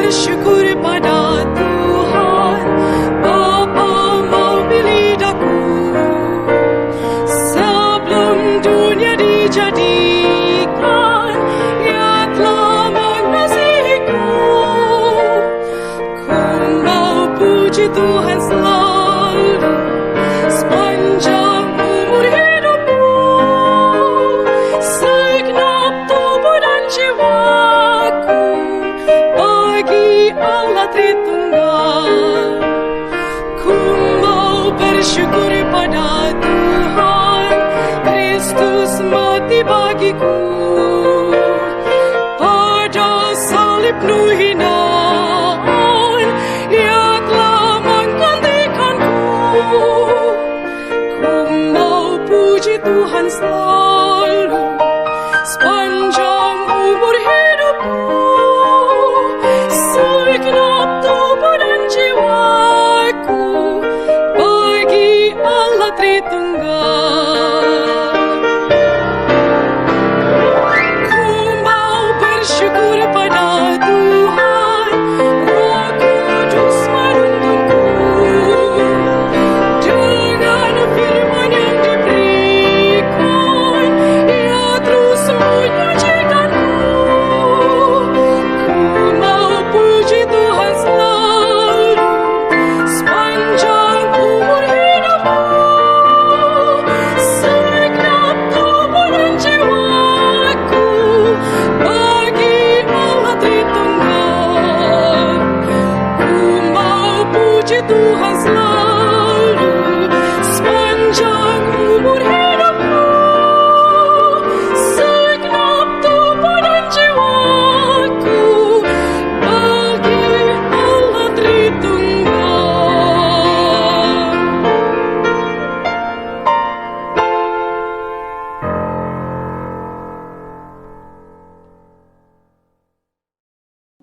bersyukur pada Tuhan, Bapa mau pilih daku sebelum dunia dijadikan. Ia telah mengasihiku. Ku mau puji Tuhan selalu sepanjang umur hidupku. Segenap tubuh dan jiwaku bagi Allah Tritunggal. Ku mau bersyukur pada Tuhan, Kristus mati bagiku. Pada salib penuh hinaan, Ia telah menggantikanku. Ku mau puji Tuhan selalu sepanjang umur hidupku. Segenap tubuh dan jiwaku bagi Allah Tritunggal. Ku mau bersyukur pada Tuhan, Roh Kudus menuntunku. Dengan firman yang diberikan, Ia terus menyucikanku. Ku mau puji Tuhan selalu sepanjang umur hidupku. Segenap tubuh dan jiwaku bagi Allah Tritunggal. Ku mau puji Tuhan selalu sepanjang umur hidupku. Segenap tubuh dan jiwaku bagi Allah Tritunggal.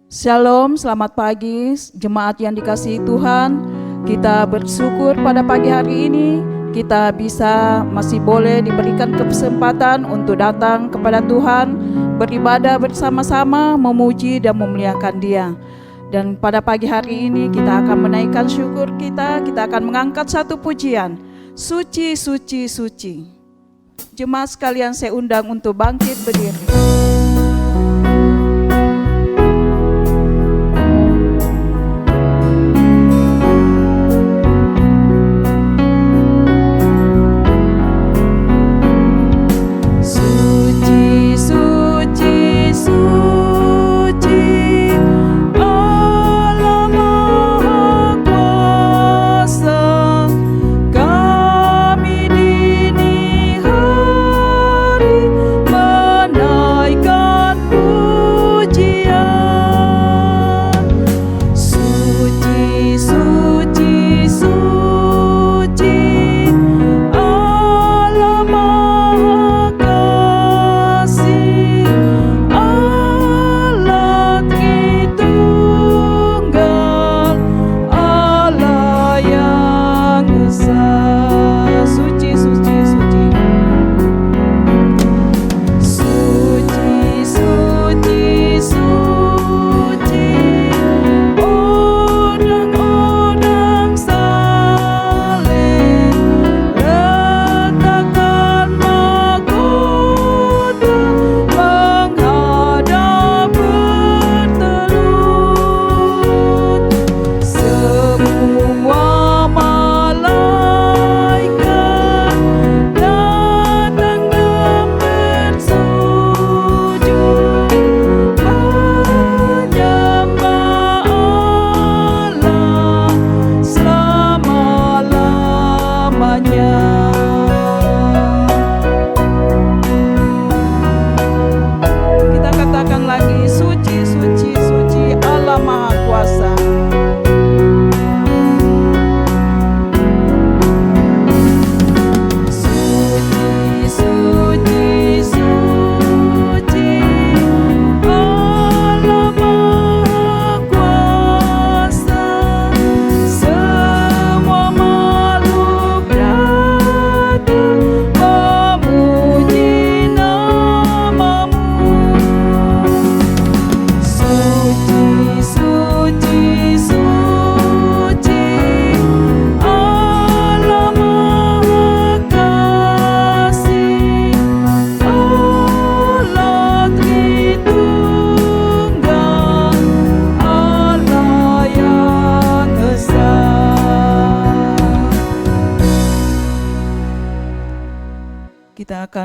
Shalom, selamat pagi jemaat yang dikasihi Tuhan. Kita bersyukur pada pagi hari ini kita masih boleh diberikan kesempatan untuk datang kepada Tuhan, beribadah bersama-sama, memuji dan memuliakan Dia. Dan pada pagi hari ini kita akan menaikkan syukur kita akan mengangkat satu pujian, Suci, Suci, Suci. Jemaat sekalian saya undang untuk bangkit berdiri. Suci, suci, suci, Allah Maha Kuasa. Kami dini hari menaikkan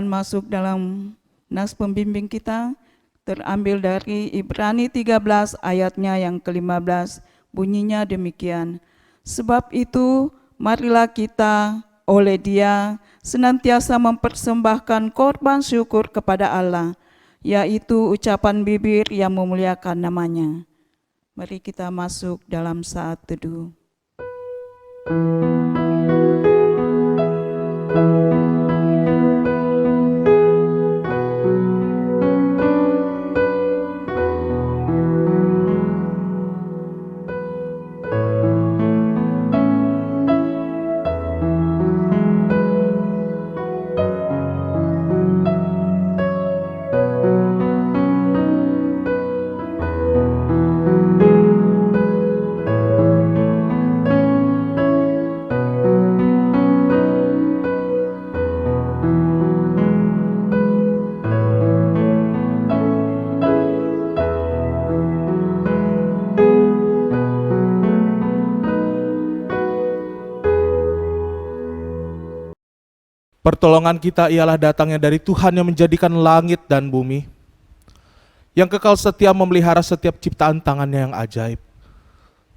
akan masuk dalam nas pembimbing kita, terambil dari Ibrani 13 ayatnya yang ke-15, bunyinya demikian. Sebab itu, marilah kita oleh Dia senantiasa mempersembahkan korban syukur kepada Allah, yaitu ucapan bibir yang memuliakan namanya. Mari kita masuk dalam saat teduh. Pertolongan kita ialah datangnya dari Tuhan yang menjadikan langit dan bumi, yang kekal setia memelihara setiap ciptaan tangannya yang ajaib.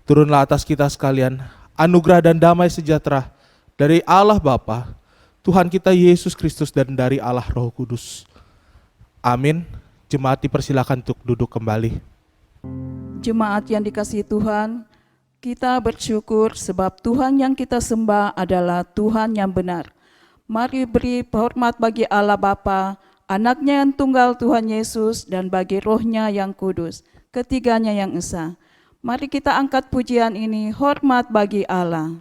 Turunlah atas kita sekalian anugerah dan damai sejahtera dari Allah Bapa, Tuhan kita Yesus Kristus, dan dari Allah Roh Kudus. Amin. Jemaat dipersilakan untuk duduk kembali. Jemaat yang dikasihi Tuhan, kita bersyukur sebab Tuhan yang kita sembah adalah Tuhan yang benar. Mari beri hormat bagi Allah Bapa, Anaknya yang tunggal Tuhan Yesus, dan bagi Roh-Nya yang kudus, ketiganya yang esa. Mari kita angkat pujian ini, hormat bagi Allah.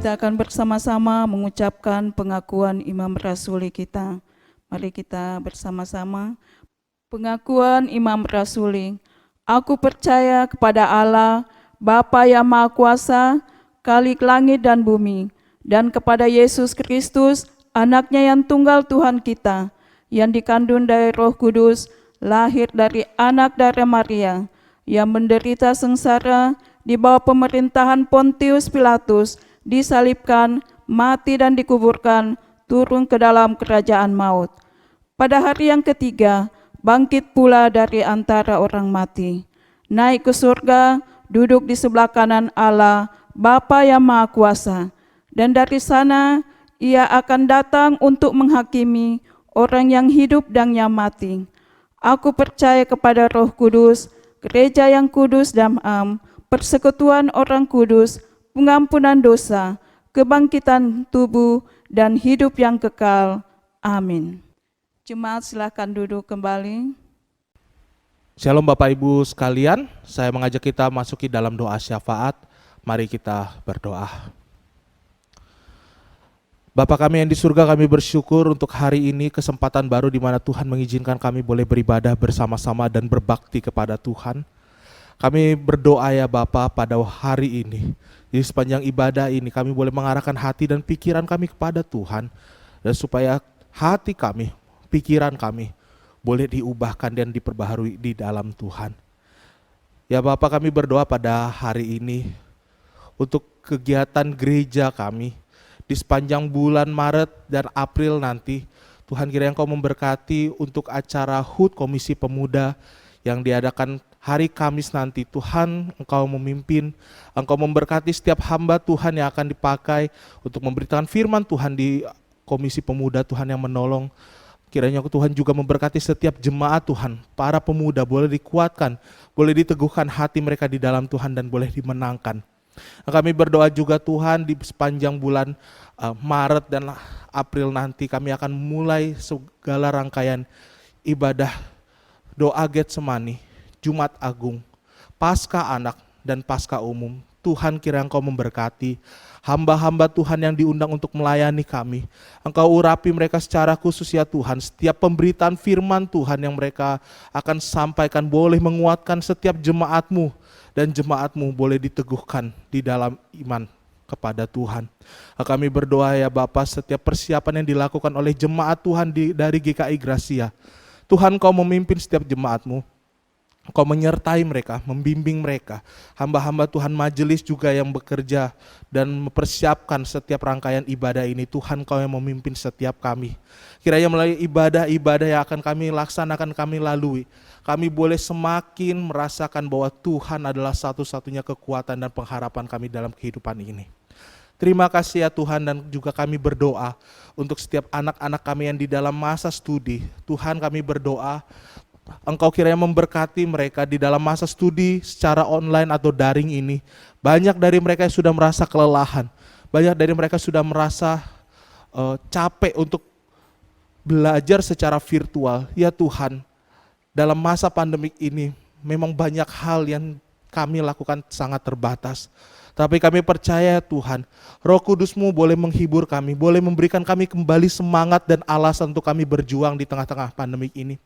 Kita akan bersama-sama mengucapkan pengakuan Imam Rasuli kita. Mari kita bersama-sama. Pengakuan Imam Rasuli. Aku percaya kepada Allah, Bapa yang Maha Kuasa, Khalik langit dan bumi, dan kepada Yesus Kristus, Anaknya yang tunggal Tuhan kita, yang dikandung dari Roh Kudus, lahir dari anak darah Maria, yang menderita sengsara di bawah pemerintahan Pontius Pilatus, disalibkan, mati dan dikuburkan, turun ke dalam kerajaan maut. Pada hari yang ketiga, bangkit pula dari antara orang mati, naik ke surga, duduk di sebelah kanan Allah, Bapa yang Maha Kuasa, dan dari sana Ia akan datang untuk menghakimi orang yang hidup dan yang mati. Aku percaya kepada Roh Kudus, gereja yang kudus dan persekutuan orang kudus, pengampunan dosa, kebangkitan tubuh, dan hidup yang kekal. Amin. Jemaat silakan duduk kembali. Shalom Bapak Ibu sekalian, saya mengajak kita masuki dalam doa syafaat. Mari kita berdoa. Bapa kami yang di surga, kami bersyukur untuk hari ini, kesempatan baru di mana Tuhan mengizinkan kami boleh beribadah bersama-sama dan berbakti kepada Tuhan. Kami berdoa ya Bapa pada hari ini, di sepanjang ibadah ini kami boleh mengarahkan hati dan pikiran kami kepada Tuhan, dan supaya hati kami, pikiran kami boleh diubahkan dan diperbaharui di dalam Tuhan. Ya Bapa, kami berdoa pada hari ini untuk kegiatan gereja kami di sepanjang bulan Maret dan April nanti. Tuhan kiranya Engkau memberkati untuk acara HUT Komisi Pemuda yang diadakan hari Kamis nanti. Tuhan, Engkau memimpin, Engkau memberkati setiap hamba Tuhan yang akan dipakai untuk memberitakan firman Tuhan di Komisi Pemuda. Tuhan yang menolong, kiranya Tuhan juga memberkati setiap jemaat Tuhan, para pemuda boleh dikuatkan, boleh diteguhkan hati mereka di dalam Tuhan dan boleh dimenangkan. Kami berdoa juga Tuhan di sepanjang bulan Maret dan April nanti kami akan mulai segala rangkaian ibadah doa Getsemani, Jumat Agung, Paskah Anak dan Paskah Umum. Tuhan kiranya Engkau memberkati hamba-hamba Tuhan yang diundang untuk melayani kami. Engkau urapi mereka secara khusus ya Tuhan. Setiap pemberitaan firman Tuhan yang mereka akan sampaikan boleh menguatkan setiap jemaat-Mu, dan jemaat-Mu boleh diteguhkan di dalam iman kepada Tuhan. Kami berdoa ya Bapa, setiap persiapan yang dilakukan oleh jemaat Tuhan dari GKI Gracia, Tuhan Kau memimpin setiap jemaat-Mu, Kau menyertai mereka, membimbing mereka. Hamba-hamba Tuhan majelis juga yang bekerja dan mempersiapkan setiap rangkaian ibadah ini. Tuhan Kau yang memimpin setiap kami. Kiranya melalui ibadah-ibadah yang akan kami laksanakan, kami lalui, kami boleh semakin merasakan bahwa Tuhan adalah satu-satunya kekuatan dan pengharapan kami dalam kehidupan ini. Terima kasih ya Tuhan, dan juga kami berdoa untuk setiap anak-anak kami yang di dalam masa studi. Tuhan, kami berdoa Engkau kiranya memberkati mereka di dalam masa studi secara online atau daring ini. Banyak dari mereka yang sudah merasa kelelahan, banyak dari mereka sudah merasa capek untuk belajar secara virtual. Ya Tuhan, dalam masa pandemik ini memang banyak hal yang kami lakukan sangat terbatas. Tapi kami percaya Tuhan, Roh Kudus-Mu boleh menghibur kami, boleh memberikan kami kembali semangat dan alasan untuk kami berjuang di tengah-tengah pandemik ini.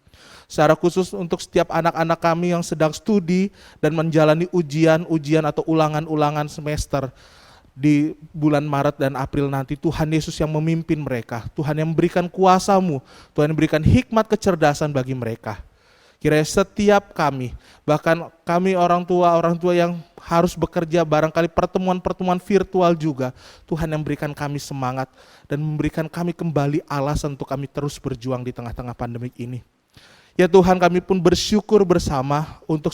Secara khusus untuk setiap anak-anak kami yang sedang studi dan menjalani ujian atau ulangan-ulangan semester di bulan Maret dan April nanti, Tuhan Yesus yang memimpin mereka, Tuhan yang memberikan kuasa-Mu, Tuhan yang memberikan hikmat kecerdasan bagi mereka. Kiranya setiap kami, bahkan kami orang tua yang harus bekerja, barangkali pertemuan-pertemuan virtual juga, Tuhan yang memberikan kami semangat dan memberikan kami kembali alasan untuk kami terus berjuang di tengah-tengah pandemik ini. Ya Tuhan, kami pun bersyukur bersama untuk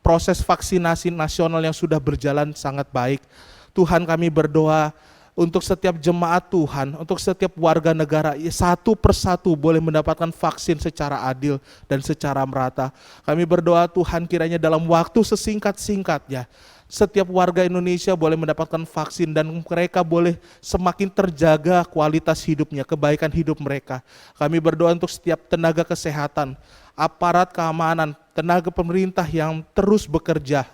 proses vaksinasi nasional yang sudah berjalan sangat baik. Tuhan, kami berdoa untuk setiap jemaat Tuhan, untuk setiap warga negara, satu persatu boleh mendapatkan vaksin secara adil dan secara merata. Kami berdoa Tuhan, kiranya dalam waktu sesingkat-singkatnya, setiap warga Indonesia boleh mendapatkan vaksin dan mereka boleh semakin terjaga kualitas hidupnya, kebaikan hidup mereka. Kami berdoa untuk setiap tenaga kesehatan, aparat keamanan, tenaga pemerintah yang terus bekerja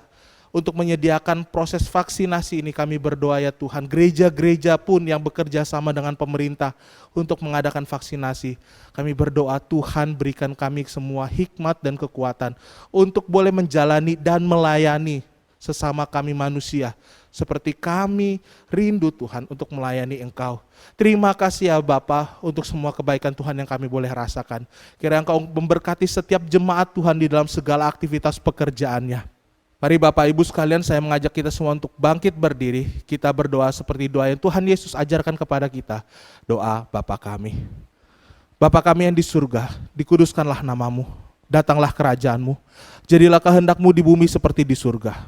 untuk menyediakan proses vaksinasi ini. Kami berdoa ya Tuhan, gereja-gereja pun yang bekerja sama dengan pemerintah untuk mengadakan vaksinasi. Kami berdoa Tuhan, berikan kami semua hikmat dan kekuatan untuk boleh menjalani dan melayani sesama kami manusia, seperti kami rindu Tuhan untuk melayani Engkau. Terima kasih ya Bapa untuk semua kebaikan Tuhan yang kami boleh rasakan. Kiranya Engkau memberkati setiap jemaat Tuhan di dalam segala aktivitas pekerjaannya. Mari Bapak Ibu sekalian, saya mengajak kita semua untuk bangkit berdiri. Kita berdoa seperti doa yang Tuhan Yesus ajarkan kepada kita. Doa Bapa kami. Bapa kami yang di surga, dikuduskanlah nama-Mu, datanglah kerajaan-Mu, jadilah kehendak-Mu di bumi seperti di surga.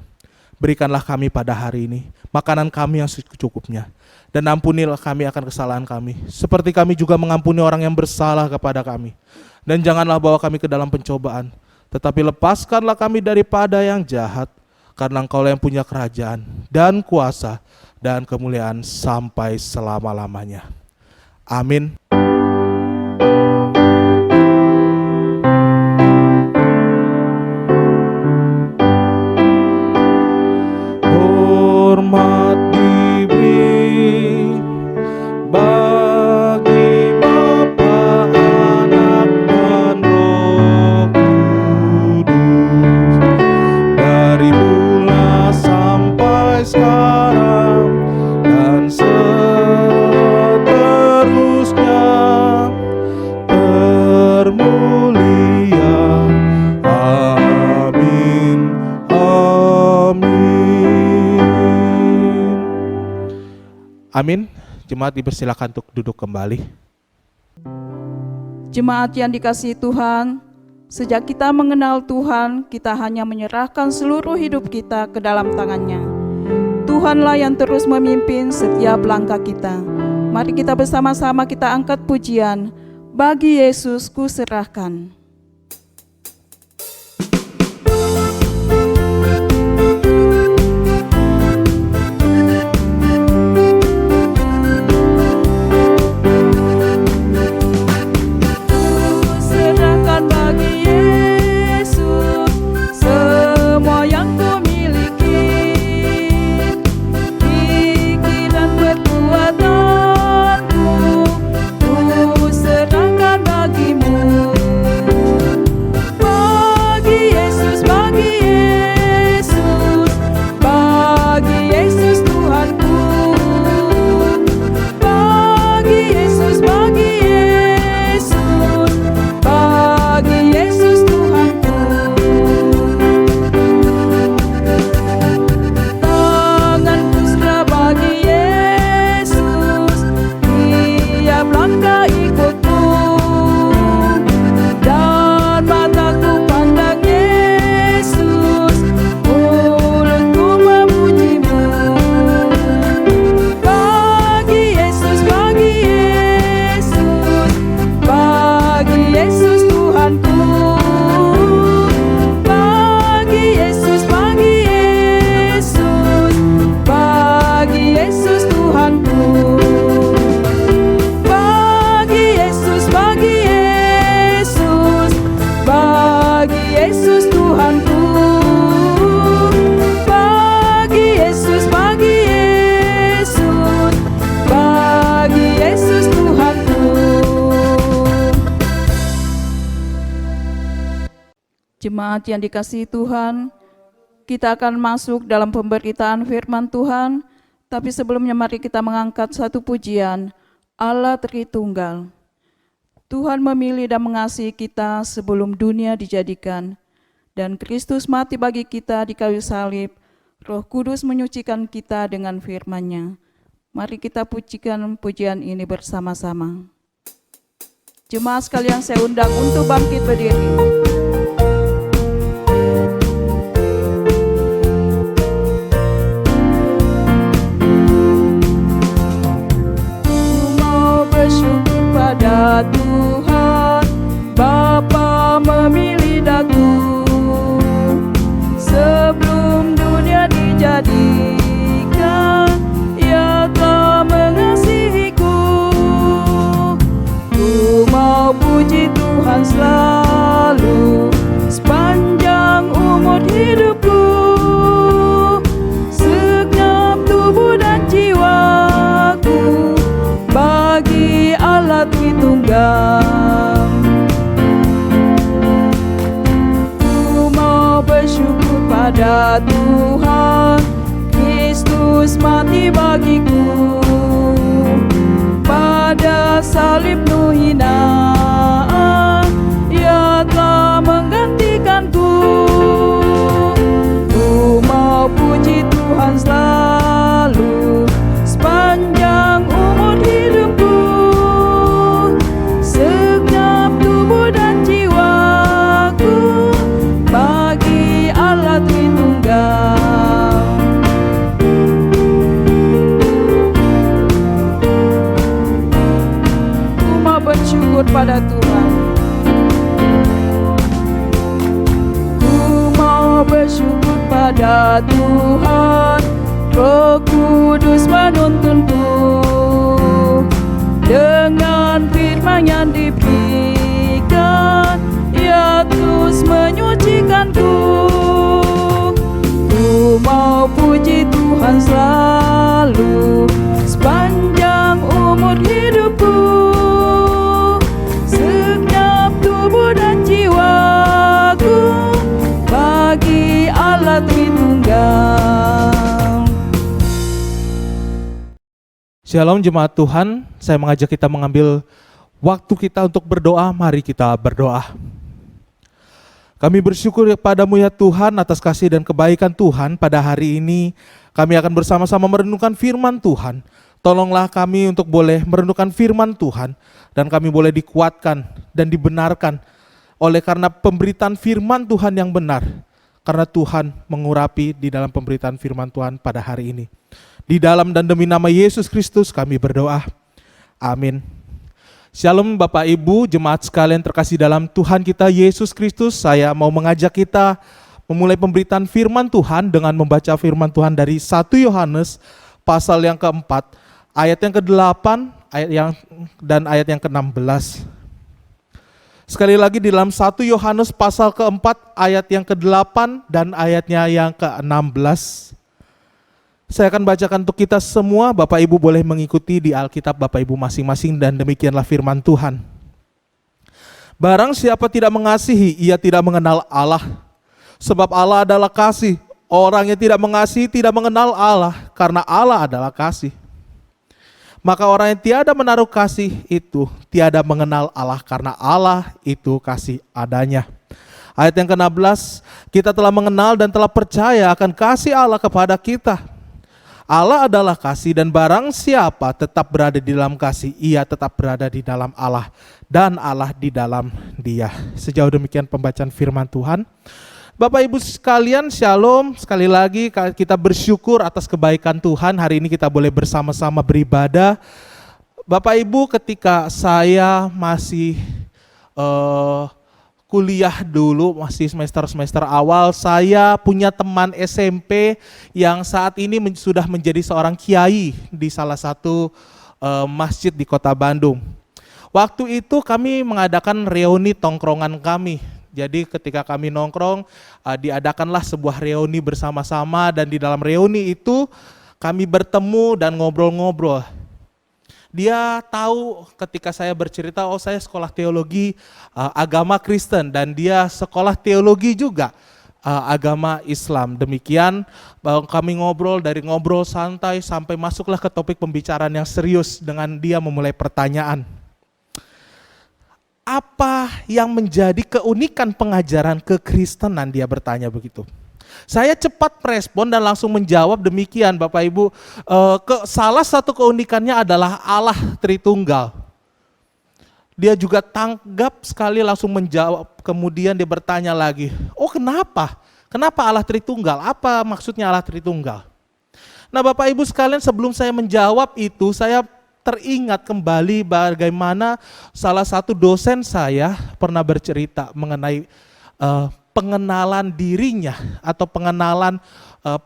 Berikanlah kami pada hari ini makanan kami yang secukupnya, dan ampunilah kami akan kesalahan kami, seperti kami juga mengampuni orang yang bersalah kepada kami. Dan janganlah bawa kami ke dalam pencobaan, tetapi lepaskanlah kami daripada yang jahat, karena Engkau yang punya kerajaan dan kuasa dan kemuliaan sampai selama-lamanya. Amin. Hormat diberi bagi Bapa, Anak, dan Roh Kudus, dari mula sampai sekarang dan seterusnya, termulia. Amin. Amin. Jemaat dipersilakan untuk duduk kembali. Jemaat yang dikasihi Tuhan, sejak kita mengenal Tuhan, kita hanya menyerahkan seluruh hidup kita ke dalam tangan-Nya. Tuhanlah yang terus memimpin setiap langkah kita. Mari kita bersama-sama kita angkat pujian, bagi Yesus ku serahkan. Jemaat yang dikasihi Tuhan, kita akan masuk dalam pemberitaan firman Tuhan, tapi sebelumnya mari kita mengangkat satu pujian, Allah Tritunggal. Tuhan memilih dan mengasihi kita sebelum dunia dijadikan, dan Kristus mati bagi kita di kayu salib. Roh Kudus menyucikan kita dengan firman-Nya. Mari kita pujikan pujian ini bersama-sama. Jemaat sekalian, saya undang untuk bangkit berdiri. Pada Tuhan Bapa memilih daku sebelum dunia dijadikan, Ia telah mengasihiku. Ku mau puji Tuhan selalu sepanjang umur hidupku, segenap tubuh dan jiwaku bagi Allah Tritunggal. Ku mau bersyukur pada Tuhan, Kristus mati bagiku, pada salib penuh hinaan, Ia telah menggantikanku. Ku mau puji Tuhan selalu sepanjang umur hidupku, segenap tubuh dan jiwaku bagi Allah Tritunggal. bersyukur pada Tuhan. Roh Kudus menuntunku dengan firman yang diberikan, Ia terus menyucikanku. Ku mau puji Tuhan selalu sepanjang umur hidupku. Segenap tubuh dan jiwaku bagi Allah Tritunggal. Shalom jemaat Tuhan, saya mengajak kita mengambil waktu kita untuk berdoa. Mari kita berdoa. Kami bersyukur kepadamu ya Tuhan atas kasih dan kebaikan Tuhan. Pada hari ini kami akan bersama-sama merenungkan firman Tuhan. Tolonglah kami untuk boleh merenungkan firman Tuhan, dan kami boleh dikuatkan dan dibenarkan oleh karena pemberitaan firman Tuhan yang benar. Karena Tuhan mengurapi di dalam pemberitaan firman Tuhan pada hari ini. Di dalam dan demi nama Yesus Kristus kami berdoa. Amin. Shalom Bapak Ibu, jemaat sekalian terkasih dalam Tuhan kita Yesus Kristus. Saya mau mengajak kita memulai pemberitaan firman Tuhan dengan membaca firman Tuhan dari 1 Yohanes pasal yang keempat, ayat yang ke-8 dan ayat yang ke-16. Sekali lagi di dalam 1 Yohanes pasal keempat, ayat yang ke-8 dan ayatnya yang ke-16. Saya akan bacakan untuk kita semua, Bapak Ibu boleh mengikuti di Alkitab Bapak Ibu masing-masing, dan demikianlah firman Tuhan. Barang siapa tidak mengasihi, ia tidak mengenal Allah. Sebab Allah adalah kasih. Orang yang tidak mengasihi tidak mengenal Allah, karena Allah adalah kasih. Maka orang yang tiada menaruh kasih itu tiada mengenal Allah, karena Allah itu kasih adanya. Ayat yang ke-16, kita telah mengenal dan telah percaya akan kasih Allah kepada kita. Allah adalah kasih, dan barang siapa tetap berada di dalam kasih, ia tetap berada di dalam Allah, dan Allah di dalam dia. Sejauh demikian pembacaan firman Tuhan. Bapak Ibu sekalian, shalom. Sekali lagi kita bersyukur atas kebaikan Tuhan. Hari ini kita boleh bersama-sama beribadah. Bapak Ibu, ketika saya masih kuliah dulu, masih semester awal, saya punya teman SMP yang saat ini sudah menjadi seorang kiai di salah satu masjid di kota Bandung. Waktu itu kami mengadakan reuni tongkrongan kami. Jadi ketika kami nongkrong, diadakanlah sebuah reuni bersama-sama, dan di dalam reuni itu kami bertemu dan ngobrol-ngobrol. Dia tahu ketika saya bercerita, oh saya sekolah teologi agama Kristen, dan dia sekolah teologi juga agama Islam. Demikian kami ngobrol, dari ngobrol santai sampai masuklah ke topik pembicaraan yang serius dengan dia memulai pertanyaan. Apa yang menjadi keunikan pengajaran kekristenan, dia bertanya begitu. Saya cepat merespon dan langsung menjawab demikian, Bapak Ibu. Salah satu keunikannya adalah Allah Tritunggal. Dia juga tanggap sekali langsung menjawab. Kemudian dia bertanya lagi, oh kenapa? Kenapa Allah Tritunggal? Apa maksudnya Allah Tritunggal? Nah Bapak Ibu sekalian, sebelum saya menjawab itu, saya teringat kembali bagaimana salah satu dosen saya pernah bercerita mengenai pengenalan dirinya atau pengenalan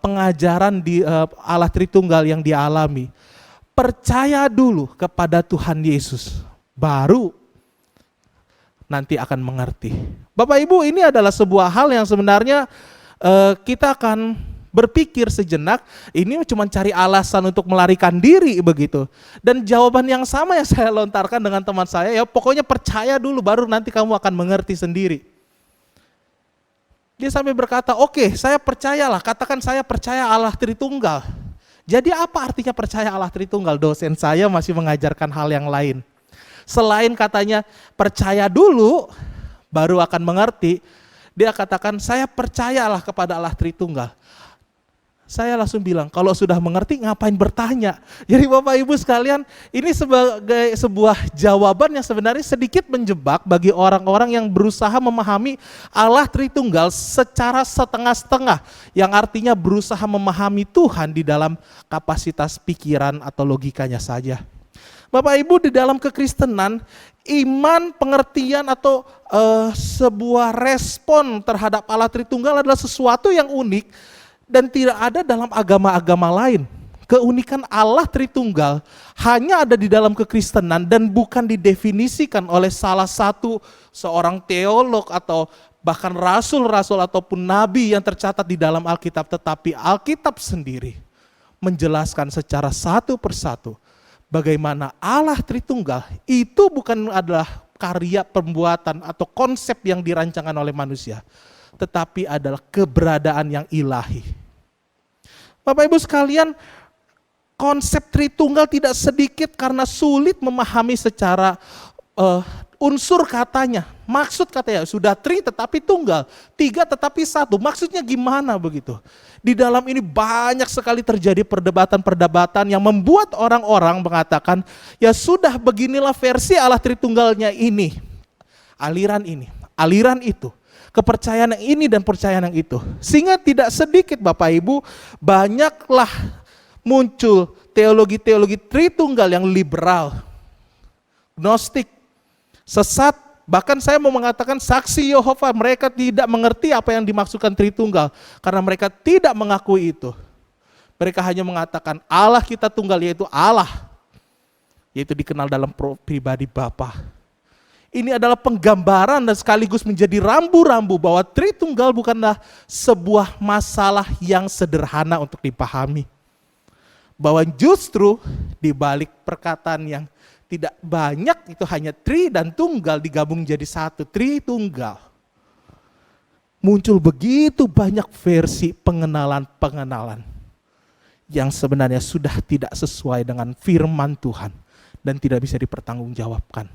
pengajaran di Allah Tritunggal yang dialami. Percaya dulu kepada Tuhan Yesus, baru nanti akan mengerti. Bapak Ibu, ini adalah sebuah hal yang sebenarnya kita akan berpikir sejenak, ini cuma cari alasan untuk melarikan diri begitu. Dan jawaban yang sama yang saya lontarkan dengan teman saya, ya pokoknya percaya dulu baru nanti kamu akan mengerti sendiri. Dia sampai berkata, oke, saya percayalah, katakan saya percaya Allah Tritunggal. Jadi apa artinya percaya Allah Tritunggal? Dosen saya masih mengajarkan hal yang lain. Selain katanya percaya dulu, baru akan mengerti, dia katakan saya percayalah kepada Allah Tritunggal. Saya langsung bilang, kalau sudah mengerti ngapain bertanya? Jadi Bapak Ibu sekalian, ini sebagai sebuah jawaban yang sebenarnya sedikit menjebak bagi orang-orang yang berusaha memahami Allah Tritunggal secara setengah-setengah, yang artinya berusaha memahami Tuhan di dalam kapasitas pikiran atau logikanya saja. Bapak Ibu, di dalam kekristenan, iman, pengertian atau sebuah respon terhadap Allah Tritunggal adalah sesuatu yang unik dan tidak ada dalam agama-agama lain. Keunikan Allah Tritunggal hanya ada di dalam kekristenan dan bukan didefinisikan oleh salah satu seorang teolog atau bahkan rasul-rasul ataupun nabi yang tercatat di dalam Alkitab, tetapi Alkitab sendiri menjelaskan secara satu persatu bagaimana Allah Tritunggal itu bukan adalah karya pembuatan atau konsep yang dirancangkan oleh manusia, tetapi adalah keberadaan yang ilahi. Bapak Ibu sekalian, konsep Tritunggal tidak sedikit karena sulit memahami secara unsur katanya. Maksud katanya sudah tri tetapi tunggal, tiga tetapi satu. Maksudnya gimana begitu? Di dalam ini banyak sekali terjadi perdebatan-perdebatan yang membuat orang-orang mengatakan, ya sudah beginilah versi Allah Tritunggalnya ini. Aliran ini, aliran itu. Kepercayaan yang ini dan percayaan yang itu. Sehingga tidak sedikit Bapak Ibu, banyaklah muncul teologi-teologi Tritunggal yang liberal, gnostik, sesat, bahkan saya mau mengatakan saksi Yehova, mereka tidak mengerti apa yang dimaksudkan Tritunggal karena mereka tidak mengakui itu. Mereka hanya mengatakan Allah kita tunggal, yaitu Allah, yaitu dikenal dalam pribadi Bapa. Ini adalah penggambaran dan sekaligus menjadi rambu-rambu bahwa Tritunggal bukanlah sebuah masalah yang sederhana untuk dipahami. Bahwa justru di balik perkataan yang tidak banyak itu hanya tri dan tunggal digabung jadi satu, Tritunggal. Muncul begitu banyak versi pengenalan-pengenalan yang sebenarnya sudah tidak sesuai dengan firman Tuhan dan tidak bisa dipertanggungjawabkan.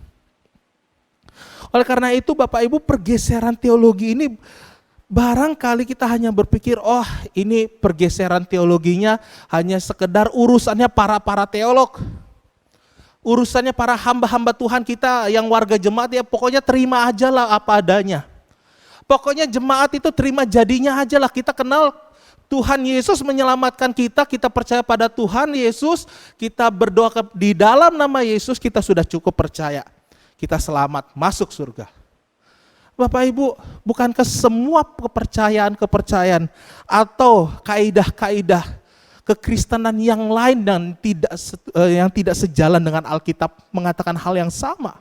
Oleh karena itu Bapak Ibu, pergeseran teologi ini barangkali kita hanya berpikir, oh ini pergeseran teologinya hanya sekedar urusannya para teolog. Urusannya para hamba-hamba Tuhan kita yang warga jemaat, ya pokoknya terima aja lah apa adanya. Pokoknya jemaat itu terima jadinya aja lah. Kita kenal Tuhan Yesus menyelamatkan kita, kita percaya pada Tuhan Yesus, kita berdoa di dalam nama Yesus, kita sudah cukup percaya. Kita selamat masuk surga. Bapak Ibu, bukankah semua kepercayaan atau kaidah-kaidah kekristenan yang lain dan yang tidak sejalan dengan Alkitab mengatakan hal yang sama?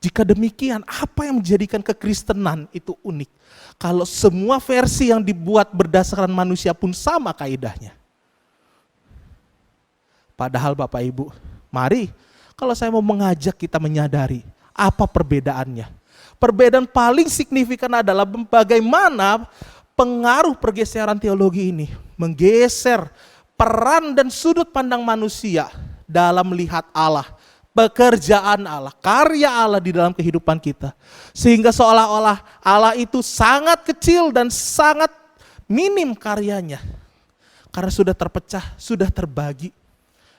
Jika demikian, apa yang menjadikan kekristenan itu unik? Kalau semua versi yang dibuat berdasarkan manusia pun sama kaidahnya. Padahal Bapak Ibu, mari kalau saya mau mengajak kita menyadari apa perbedaannya. Perbedaan paling signifikan adalah bagaimana pengaruh pergeseran teologi ini menggeser peran dan sudut pandang manusia dalam melihat Allah, pekerjaan Allah, karya Allah di dalam kehidupan kita. Sehingga seolah-olah Allah itu sangat kecil dan sangat minim karyanya. Karena sudah terpecah, sudah terbagi.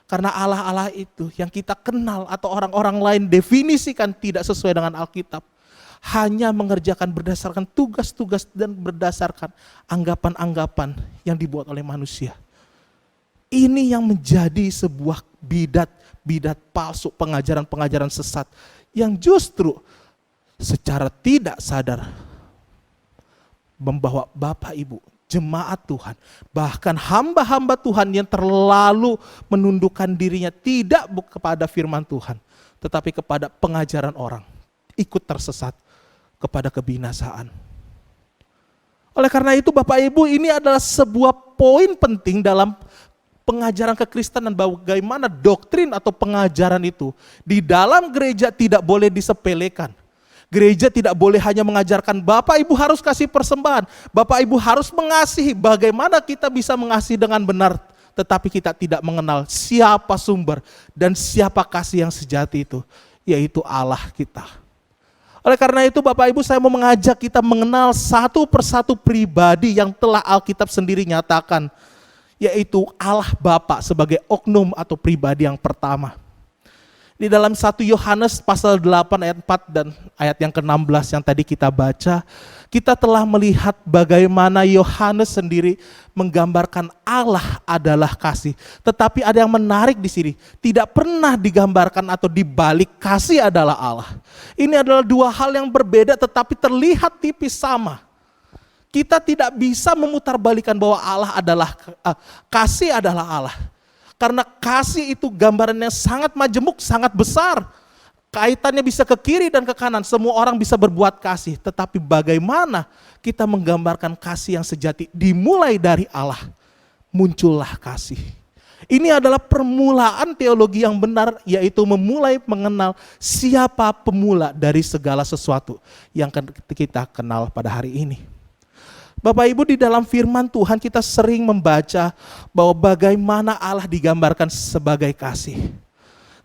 Karena Allah-Allah itu yang kita kenal atau orang-orang lain definisikan tidak sesuai dengan Alkitab, hanya mengerjakan berdasarkan tugas-tugas dan berdasarkan anggapan-anggapan yang dibuat oleh manusia. Ini yang menjadi sebuah bidat palsu, pengajaran-pengajaran sesat yang justru secara tidak sadar membawa Bapak Ibu, jemaat Tuhan, bahkan hamba-hamba Tuhan yang terlalu menundukkan dirinya tidak kepada firman Tuhan, tetapi kepada pengajaran orang, ikut tersesat kepada kebinasaan. Oleh karena itu Bapak Ibu, ini adalah sebuah poin penting dalam pengajaran kekristenan, bagaimana doktrin atau pengajaran itu di dalam gereja tidak boleh disepelekan. Gereja tidak boleh hanya mengajarkan Bapak Ibu harus kasih persembahan, Bapak Ibu harus mengasihi. Bagaimana kita bisa mengasihi dengan benar, tetapi kita tidak mengenal siapa sumber dan siapa kasih yang sejati itu, yaitu Allah kita. Oleh karena itu Bapak Ibu, saya mau mengajak kita mengenal satu persatu pribadi yang telah Alkitab sendiri nyatakan, yaitu Allah Bapa sebagai oknum atau pribadi yang pertama. Di dalam 1 Yohanes pasal 8 ayat 4 dan ayat yang ke-16 yang tadi kita baca, kita telah melihat bagaimana Yohanes sendiri menggambarkan Allah adalah kasih. Tetapi ada yang menarik di sini, tidak pernah digambarkan atau dibalik kasih adalah Allah. Ini adalah dua hal yang berbeda tetapi terlihat tipis sama. Kita tidak bisa memutarbalikan bahwa Allah adalah kasih adalah Allah. Karena kasih itu gambarannya sangat majemuk, sangat besar. Kaitannya bisa ke kiri dan ke kanan, semua orang bisa berbuat kasih. Tetapi bagaimana kita menggambarkan kasih yang sejati? Dimulai dari Allah, muncullah kasih. Ini adalah permulaan teologi yang benar, yaitu memulai mengenal siapa pemula dari segala sesuatu yang kita kenal pada hari ini. Bapak Ibu, di dalam firman Tuhan kita sering membaca bahwa bagaimana Allah digambarkan sebagai kasih.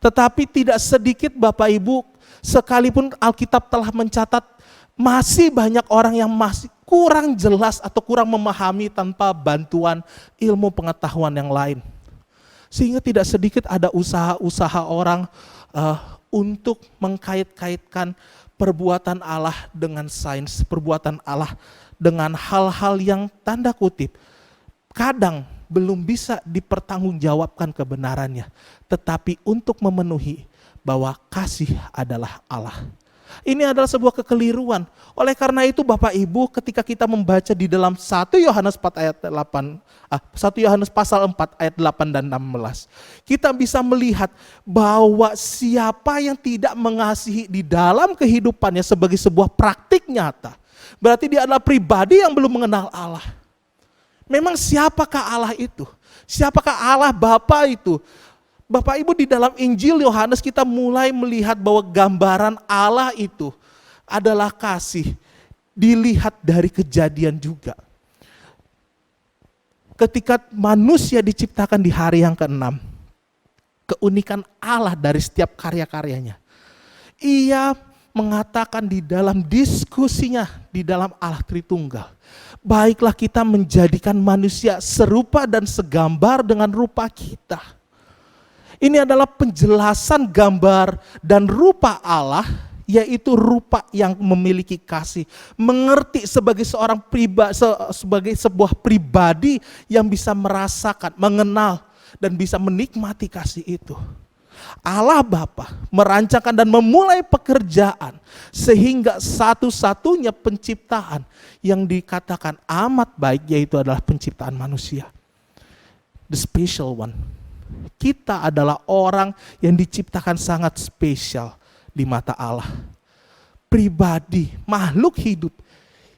Tetapi tidak sedikit Bapak Ibu, sekalipun Alkitab telah mencatat, masih banyak orang yang masih kurang jelas atau kurang memahami tanpa bantuan ilmu pengetahuan yang lain. Sehingga tidak sedikit ada usaha-usaha orang untuk mengkait-kaitkan perbuatan Allah dengan sains, perbuatan Allah dengan hal-hal yang tanda kutip kadang belum bisa dipertanggungjawabkan kebenarannya, tetapi untuk memenuhi bahwa kasih adalah Allah. Ini adalah sebuah kekeliruan. Oleh karena itu Bapak Ibu, ketika kita membaca di dalam 1 Yohanes 4 ayat 8, 1 Yohanes pasal 4 ayat 8 dan 16, kita bisa melihat bahwa siapa yang tidak mengasihi di dalam kehidupannya sebagai sebuah praktik nyata, berarti dia adalah pribadi yang belum mengenal Allah. Memang siapakah Allah itu? Siapakah Allah Bapa itu? Bapak Ibu, di dalam Injil Yohanes kita mulai melihat bahwa gambaran Allah itu adalah kasih. Dilihat dari Kejadian juga. Ketika manusia diciptakan di hari yang ke-6, keunikan Allah dari setiap karya-karyanya, Ia mengatakan di dalam diskusinya di dalam Allah Tritunggal, baiklah kita menjadikan manusia serupa dan segambar dengan rupa kita. Ini adalah penjelasan gambar dan rupa Allah, yaitu rupa yang memiliki kasih, mengerti sebagai seorang sebagai sebuah pribadi yang bisa merasakan, mengenal dan bisa menikmati kasih itu. Allah Bapa merancangkan dan memulai pekerjaan sehingga satu-satunya penciptaan yang dikatakan amat baik, yaitu adalah penciptaan manusia. The special one. Kita adalah orang yang diciptakan sangat spesial di mata Allah. Pribadi, makhluk hidup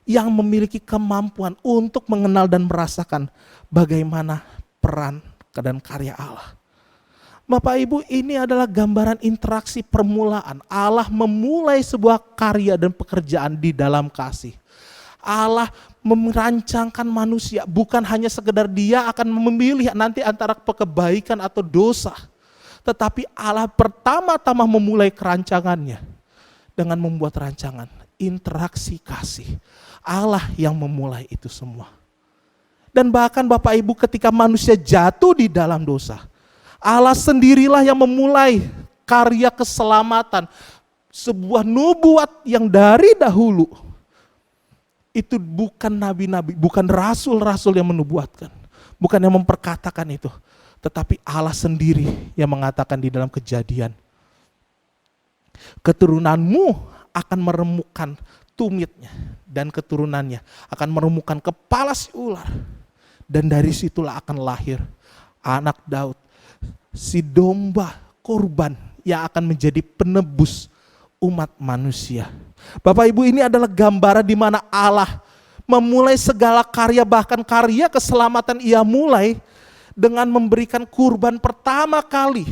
yang memiliki kemampuan untuk mengenal dan merasakan bagaimana peran dan karya Allah. Bapak Ibu, ini adalah gambaran interaksi permulaan. Allah memulai sebuah karya dan pekerjaan di dalam kasih. Allah merancangkan manusia, bukan hanya sekedar dia akan memilih nanti antara kebaikan atau dosa. Tetapi Allah pertama-tama memulai kerancangannya dengan membuat rancangan, interaksi kasih. Allah yang memulai itu semua. Dan bahkan Bapak Ibu, ketika manusia jatuh di dalam dosa, Allah sendirilah yang memulai karya keselamatan. Sebuah nubuat yang dari dahulu, itu bukan nabi-nabi, bukan rasul-rasul yang menubuatkan, bukan yang memperkatakan itu, tetapi Allah sendiri yang mengatakan di dalam Kejadian, keturunanmu akan meremukkan tumitnya, dan keturunannya akan meremukkan kepala si ular, dan dari situlah akan lahir anak Daud, si domba korban yang akan menjadi penebus umat manusia. Bapak Ibu, ini adalah gambaran di mana Allah memulai segala karya, bahkan karya keselamatan Ia mulai dengan memberikan kurban pertama kali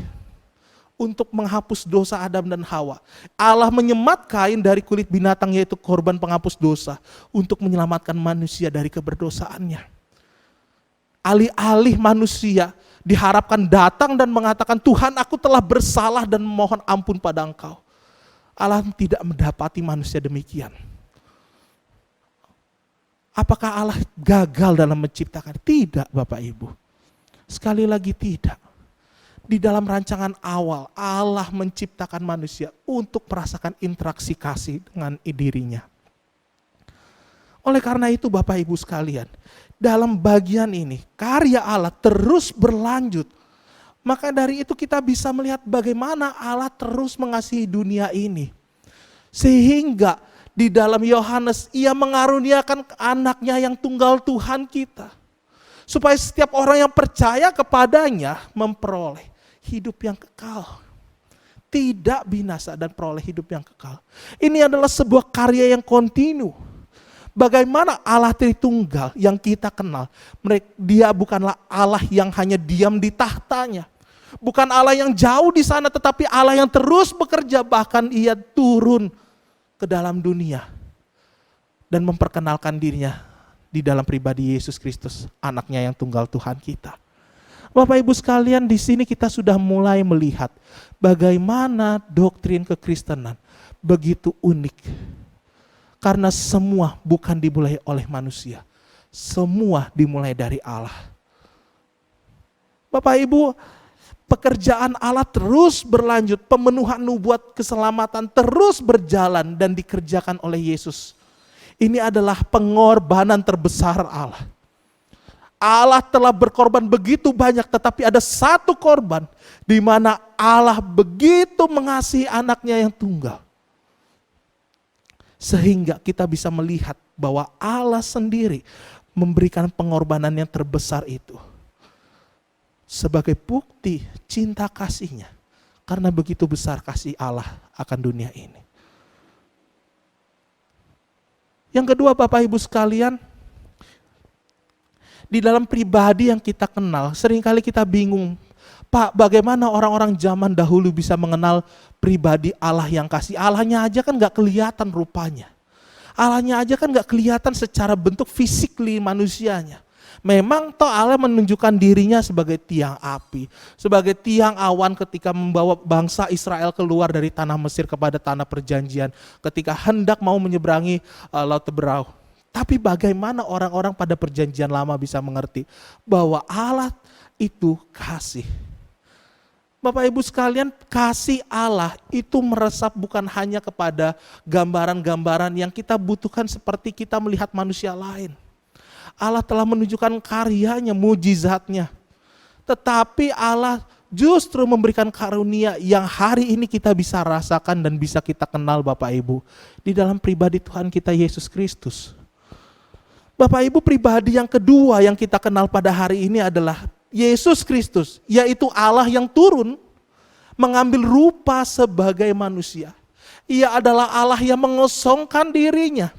untuk menghapus dosa Adam dan Hawa. Allah menyemat kain dari kulit binatang, yaitu korban penghapus dosa, untuk menyelamatkan manusia dari keberdosaannya. Alih-alih manusia diharapkan datang dan mengatakan, Tuhan, aku telah bersalah dan memohon ampun pada Engkau, Allah tidak mendapati manusia demikian. Apakah Allah gagal dalam menciptakan? Tidak, Bapak Ibu. Sekali lagi tidak. Di dalam rancangan awal, Allah menciptakan manusia untuk merasakan interaksi kasih dengan dirinya. Oleh karena itu Bapak Ibu sekalian, dalam bagian ini karya Allah terus berlanjut. Maka dari itu kita bisa melihat bagaimana Allah terus mengasihi dunia ini. Sehingga di dalam Yohanes ia mengaruniakan anaknya yang tunggal Tuhan kita. Supaya setiap orang yang percaya kepadanya memperoleh hidup yang kekal. Tidak binasa dan peroleh hidup yang kekal. Ini adalah sebuah karya yang kontinu. Bagaimana Allah Tritunggal yang kita kenal, dia bukanlah Allah yang hanya diam di tahtanya. Bukan Allah yang jauh di sana, tetapi Allah yang terus bekerja, bahkan ia turun ke dalam dunia dan memperkenalkan dirinya di dalam pribadi Yesus Kristus, anaknya yang tunggal Tuhan kita. Bapak Ibu sekalian, di sini kita sudah mulai melihat bagaimana doktrin kekristenan begitu unik. Karena semua bukan dimulai oleh manusia. Semua dimulai dari Allah. Bapak Ibu, pekerjaan Allah terus berlanjut. Pemenuhan nubuat keselamatan terus berjalan dan dikerjakan oleh Yesus. Ini adalah pengorbanan terbesar Allah. Allah telah berkorban begitu banyak, tetapi ada satu korban di mana Allah begitu mengasihi anaknya yang tunggal. Sehingga kita bisa melihat bahwa Allah sendiri memberikan pengorbanan yang terbesar itu. Sebagai bukti cinta kasihnya. Karena begitu besar kasih Allah akan dunia ini. Yang kedua Bapak Ibu sekalian, di dalam pribadi yang kita kenal, seringkali kita bingung. Pak, bagaimana orang-orang zaman dahulu bisa mengenal pribadi Allah yang kasih? Allahnya aja kan gak kelihatan rupanya. Allahnya aja kan gak kelihatan secara bentuk fisikly manusianya. Memang toh Allah menunjukkan dirinya sebagai tiang api, sebagai tiang awan ketika membawa bangsa Israel keluar dari tanah Mesir kepada tanah perjanjian, ketika hendak mau menyeberangi Laut Teberau. Tapi bagaimana orang-orang pada perjanjian lama bisa mengerti bahwa Allah itu kasih. Bapak Ibu sekalian, kasih Allah itu meresap bukan hanya kepada gambaran-gambaran yang kita butuhkan seperti kita melihat manusia lain. Allah telah menunjukkan karyanya, mujizatnya. Tetapi Allah justru memberikan karunia yang hari ini kita bisa rasakan dan bisa kita kenal Bapak Ibu. Di dalam pribadi Tuhan kita Yesus Kristus. Bapak Ibu, pribadi yang kedua yang kita kenal pada hari ini adalah Yesus Kristus, yaitu Allah yang turun mengambil rupa sebagai manusia. Ia adalah Allah yang mengosongkan dirinya,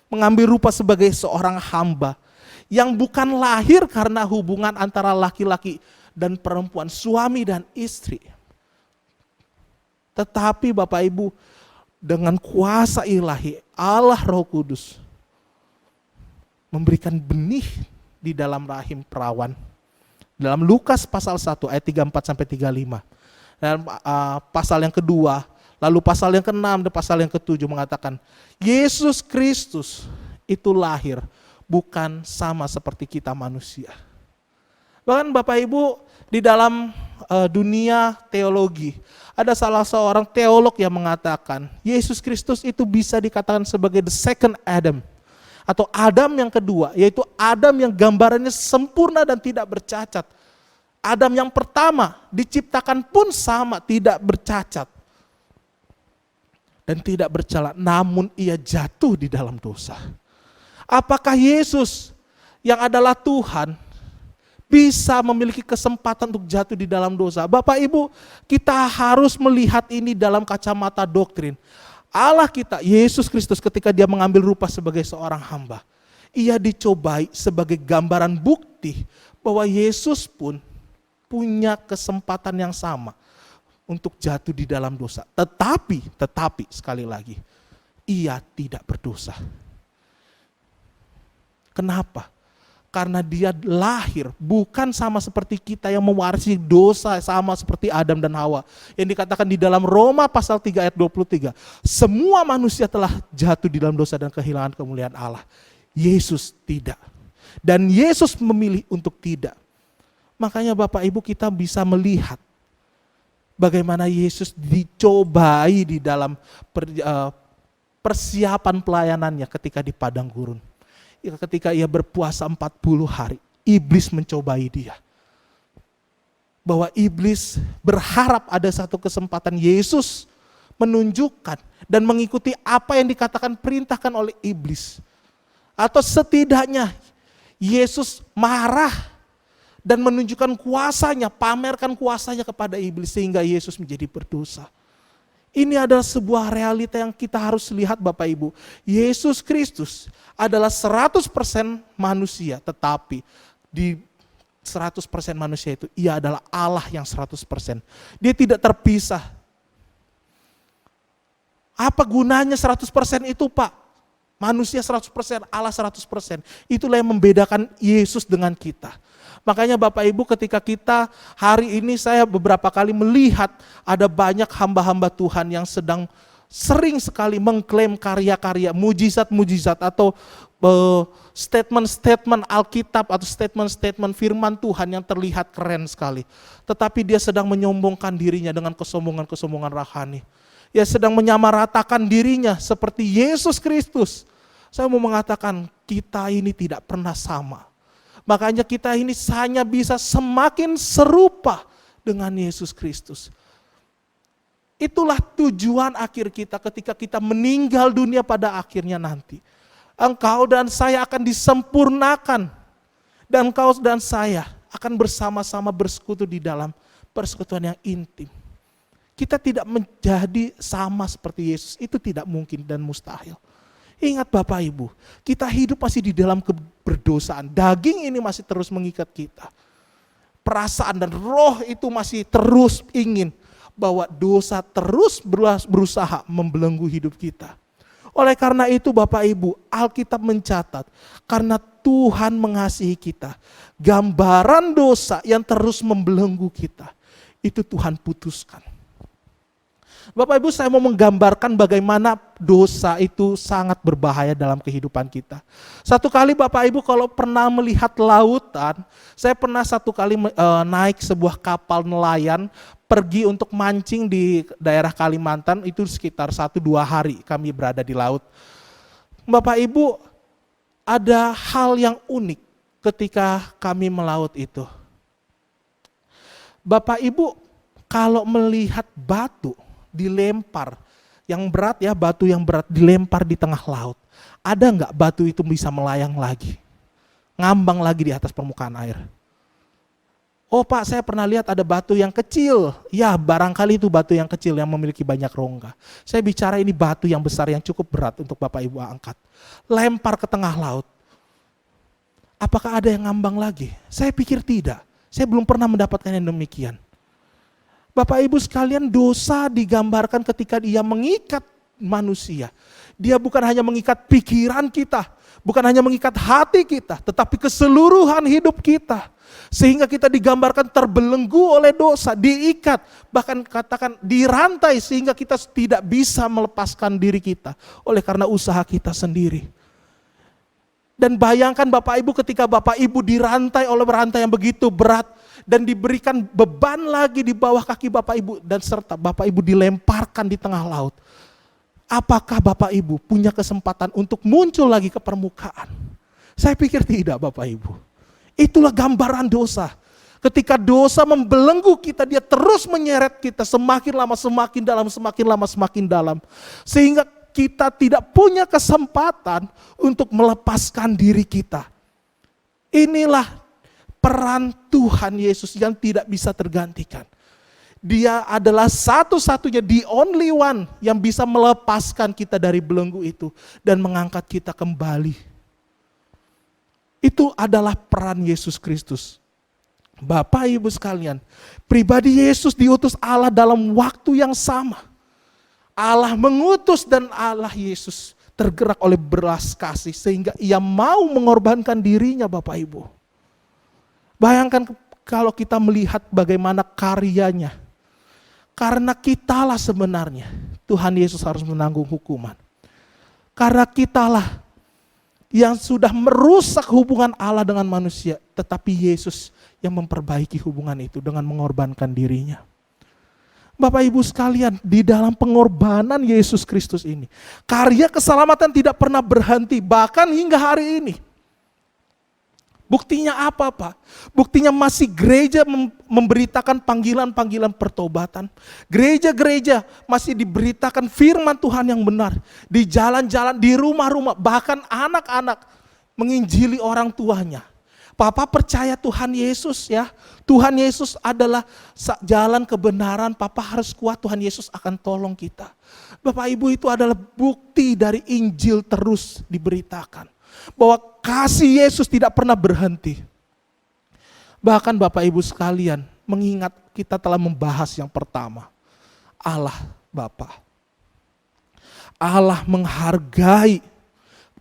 mengambil rupa sebagai seorang hamba yang bukan lahir karena hubungan antara laki-laki dan perempuan, suami dan istri. Tetapi Bapak Ibu, dengan kuasa ilahi Allah Roh Kudus memberikan benih di dalam rahim perawan. Dalam Lukas pasal 1 ayat 34-35. Dan pasal yang kedua, lalu pasal yang ke-6 dan pasal yang ke-7 mengatakan, Yesus Kristus itu lahir bukan sama seperti kita manusia. Bahkan Bapak Ibu, di dalam dunia teologi, ada salah seorang teolog yang mengatakan, Yesus Kristus itu bisa dikatakan sebagai the second Adam. Atau Adam yang kedua, yaitu Adam yang gambarannya sempurna dan tidak bercacat. Adam yang pertama diciptakan pun sama, tidak bercacat. Dan tidak bercela, namun ia jatuh di dalam dosa. Apakah Yesus yang adalah Tuhan bisa memiliki kesempatan untuk jatuh di dalam dosa? Bapak Ibu, kita harus melihat ini dalam kacamata doktrin. Allah kita, Yesus Kristus ketika dia mengambil rupa sebagai seorang hamba, ia dicobai sebagai gambaran bukti bahwa Yesus pun punya kesempatan yang sama untuk jatuh di dalam dosa. Tetapi sekali lagi, ia tidak berdosa. Kenapa? Karena dia lahir bukan sama seperti kita yang mewarisi dosa sama seperti Adam dan Hawa. Yang dikatakan di dalam Roma pasal 3 ayat 23. Semua manusia telah jatuh di dalam dosa dan kehilangan kemuliaan Allah. Yesus tidak. Dan Yesus memilih untuk tidak. Makanya Bapak Ibu kita bisa melihat bagaimana Yesus dicobai di dalam persiapan pelayanannya ketika di padang gurun. Ketika ia berpuasa 40 hari, iblis mencobai dia. Bahwa iblis berharap ada satu kesempatan Yesus menunjukkan dan mengikuti apa yang dikatakan perintahkan oleh iblis. Atau setidaknya Yesus marah dan menunjukkan kuasanya, pamerkan kuasanya kepada iblis sehingga Yesus menjadi berdosa. Ini adalah sebuah realita yang kita harus lihat Bapak Ibu. Yesus Kristus adalah 100% manusia, tetapi di 100% manusia itu ia adalah Allah yang 100%. Dia tidak terpisah. Apa gunanya 100% itu Pak? Manusia 100%, Allah 100%. Itulah yang membedakan Yesus dengan kita. Makanya Bapak Ibu ketika kita hari ini saya beberapa kali melihat ada banyak hamba-hamba Tuhan yang sedang sering sekali mengklaim karya-karya, mujizat-mujizat atau statement-statement Alkitab atau statement-statement firman Tuhan yang terlihat keren sekali. Tetapi dia sedang menyombongkan dirinya dengan kesombongan-kesombongan rohani. Dia sedang menyamaratakan dirinya seperti Yesus Kristus. Saya mau mengatakan kita ini tidak pernah sama. Makanya kita ini hanya bisa semakin serupa dengan Yesus Kristus. Itulah tujuan akhir kita ketika kita meninggal dunia pada akhirnya nanti. Engkau dan saya akan disempurnakan. Dan engkau dan saya akan bersama-sama bersekutu di dalam persekutuan yang intim. Kita tidak menjadi sama seperti Yesus, itu tidak mungkin dan mustahil. Ingat Bapak Ibu, kita hidup masih di dalam keberdosaan. Daging ini masih terus mengikat kita. Perasaan dan roh itu masih terus ingin bahwa dosa terus berusaha membelenggu hidup kita. Oleh karena itu Bapak Ibu, Alkitab mencatat, karena Tuhan mengasihi kita, gambaran dosa yang terus membelenggu kita, itu Tuhan putuskan. Bapak Ibu, saya mau menggambarkan bagaimana dosa itu sangat berbahaya dalam kehidupan kita. Satu kali Bapak Ibu kalau pernah melihat lautan, saya pernah satu kali naik sebuah kapal nelayan, pergi untuk mancing di daerah Kalimantan, itu sekitar 1-2 hari kami berada di laut. Bapak Ibu, ada hal yang unik ketika kami melaut itu. Bapak Ibu, kalau melihat batu dilempar, yang berat ya, batu yang berat dilempar di tengah laut, ada nggak batu itu bisa melayang lagi, ngambang lagi di atas permukaan air? Oh Pak, saya pernah lihat ada batu yang kecil. Ya barangkali itu batu yang kecil yang memiliki banyak rongga. Saya bicara ini batu yang besar yang cukup berat untuk Bapak Ibu angkat, lempar ke tengah laut. Apakah ada yang ngambang lagi? Saya pikir tidak. Saya belum pernah mendapatkan yang demikian. Bapak Ibu sekalian, dosa digambarkan ketika dia mengikat manusia. Dia bukan hanya mengikat pikiran kita, bukan hanya mengikat hati kita, tetapi keseluruhan hidup kita. Sehingga kita digambarkan terbelenggu oleh dosa, diikat, bahkan katakan dirantai sehingga kita tidak bisa melepaskan diri kita oleh karena usaha kita sendiri. Dan bayangkan Bapak Ibu ketika Bapak Ibu dirantai oleh rantai yang begitu berat dan diberikan beban lagi di bawah kaki Bapak Ibu dan serta Bapak Ibu dilemparkan di tengah laut. Apakah Bapak Ibu punya kesempatan untuk muncul lagi ke permukaan? Saya pikir tidak Bapak Ibu. Itulah gambaran dosa. Ketika dosa membelenggu kita, dia terus menyeret kita semakin lama semakin dalam, semakin lama semakin dalam. Sehingga kita tidak punya kesempatan untuk melepaskan diri kita. Inilah peran Tuhan Yesus yang tidak bisa tergantikan. Dia adalah satu-satunya, the only one yang bisa melepaskan kita dari belenggu itu dan mengangkat kita kembali. Itu adalah peran Yesus Kristus. Bapak Ibu sekalian, pribadi Yesus diutus Allah dalam waktu yang sama. Allah mengutus dan Allah Yesus tergerak oleh belas kasih sehingga ia mau mengorbankan dirinya Bapak Ibu. Bayangkan kalau kita melihat bagaimana karyanya. Karena kitalah sebenarnya Tuhan Yesus harus menanggung hukuman. Karena kitalah yang sudah merusak hubungan Allah dengan manusia, tetapi Yesus yang memperbaiki hubungan itu dengan mengorbankan dirinya. Bapak Ibu sekalian, di dalam pengorbanan Yesus Kristus ini, karya keselamatan tidak pernah berhenti, bahkan hingga hari ini. Buktinya apa, Pak? Buktinya masih gereja memberitakan panggilan-panggilan pertobatan. Gereja-gereja masih diberitakan firman Tuhan yang benar. Di jalan-jalan, di rumah-rumah, bahkan anak-anak menginjili orang tuanya. Papa percaya Tuhan Yesus ya. Tuhan Yesus adalah jalan kebenaran. Papa harus kuat, Tuhan Yesus akan tolong kita. Bapak Ibu, itu adalah bukti dari Injil terus diberitakan. Bahwa kasih Yesus tidak pernah berhenti. Bahkan Bapak Ibu sekalian, mengingat kita telah membahas yang pertama. Allah Bapa. Allah menghargai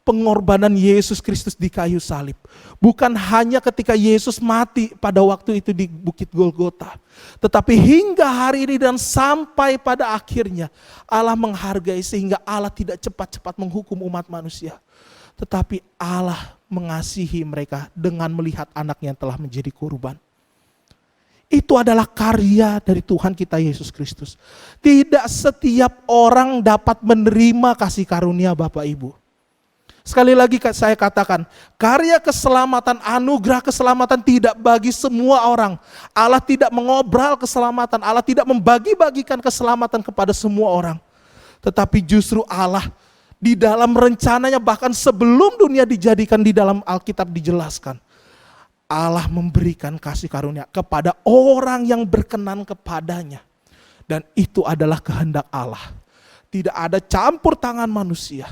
pengorbanan Yesus Kristus di kayu salib. Bukan hanya ketika Yesus mati pada waktu itu di Bukit Golgota. Tetapi hingga hari ini dan sampai pada akhirnya Allah menghargai sehingga Allah tidak cepat-cepat menghukum umat manusia. Tetapi Allah mengasihi mereka dengan melihat anaknya yang telah menjadi kurban. Itu adalah karya dari Tuhan kita Yesus Kristus. Tidak setiap orang dapat menerima kasih karunia Bapak Ibu. Sekali lagi saya katakan, karya keselamatan, anugerah keselamatan tidak bagi semua orang. Allah tidak mengobral keselamatan, Allah tidak membagi-bagikan keselamatan kepada semua orang. Tetapi justru Allah di dalam rencananya, bahkan sebelum dunia dijadikan, di dalam Alkitab dijelaskan, Allah memberikan kasih karunia kepada orang yang berkenan kepadanya. Dan itu adalah kehendak Allah. Tidak ada campur tangan manusia.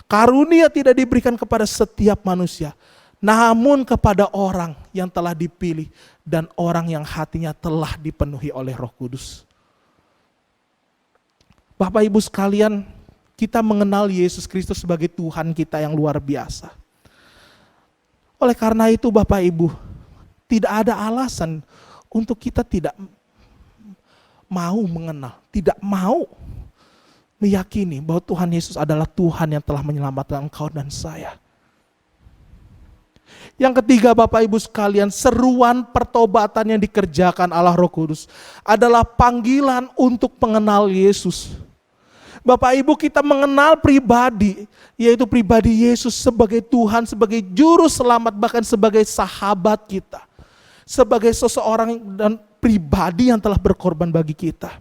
Karunia tidak diberikan kepada setiap manusia, namun kepada orang yang telah dipilih dan orang yang hatinya telah dipenuhi oleh Roh Kudus. Bapak Ibu sekalian, kita mengenal Yesus Kristus sebagai Tuhan kita yang luar biasa. Oleh karena itu Bapak Ibu, tidak ada alasan untuk kita tidak mau mengenal, tidak mau meyakini bahwa Tuhan Yesus adalah Tuhan yang telah menyelamatkan engkau dan saya. Yang ketiga Bapak Ibu sekalian, seruan pertobatan yang dikerjakan Allah Roh Kudus adalah panggilan untuk mengenal Yesus. Bapak Ibu, kita mengenal pribadi, yaitu pribadi Yesus sebagai Tuhan, sebagai juru selamat, bahkan sebagai sahabat kita. Sebagai seseorang dan pribadi yang telah berkorban bagi kita.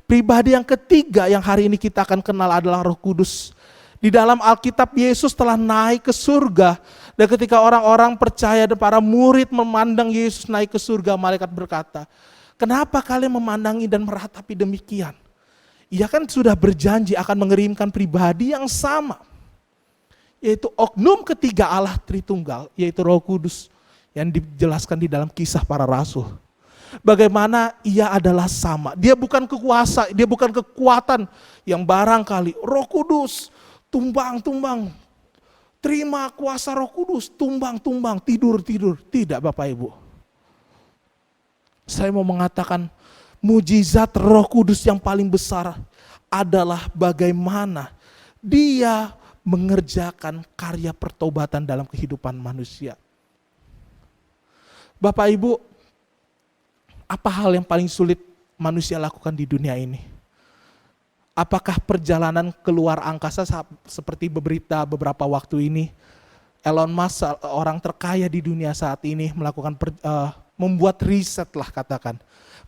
Pribadi yang ketiga yang hari ini kita akan kenal adalah Roh Kudus. Di dalam Alkitab Yesus telah naik ke surga. Dan ketika orang-orang percaya dan para murid memandang Yesus naik ke surga, malaikat berkata, "Kenapa kalian memandangi dan meratapi demikian? Ia kan sudah berjanji akan mengirimkan pribadi yang sama." Yaitu oknum ketiga Allah Tritunggal, yaitu Roh Kudus. Yang dijelaskan di dalam Kisah Para Rasul. Bagaimana ia adalah sama. Dia bukan kekuasa, dia bukan kekuatan yang barangkali Roh Kudus tumbang-tumbang. Terima kuasa Roh Kudus, tumbang-tumbang, tidur-tidur. Tidak Bapak Ibu. Saya mau mengatakan mujizat Roh Kudus yang paling besar adalah bagaimana dia mengerjakan karya pertobatan dalam kehidupan manusia. Bapak Ibu, apa hal yang paling sulit manusia lakukan di dunia ini? Apakah perjalanan keluar angkasa seperti berita beberapa waktu ini? Elon Musk, orang terkaya di dunia saat ini, melakukan membuat riset lah katakan.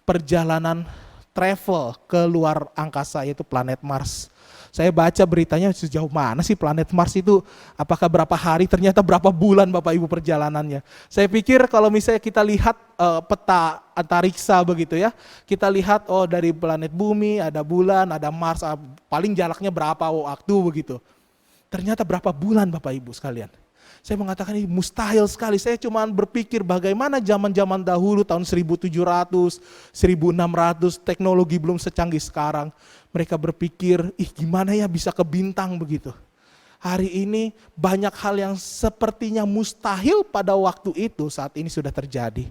Perjalanan travel ke luar angkasa, yaitu planet Mars. Saya baca beritanya sejauh mana sih planet Mars itu, apakah berapa hari, ternyata berapa bulan Bapak Ibu perjalanannya. Saya pikir kalau misalnya kita lihat peta antariksa begitu ya, kita lihat dari planet bumi, ada bulan, ada Mars, paling jaraknya berapa waktu begitu. Ternyata berapa bulan Bapak Ibu sekalian. Saya mengatakan ini mustahil sekali. Saya cuma berpikir bagaimana zaman-zaman dahulu tahun 1700, 1600, teknologi belum secanggih sekarang. Mereka berpikir, gimana ya bisa ke bintang begitu. Hari ini banyak hal yang sepertinya mustahil pada waktu itu saat ini sudah terjadi.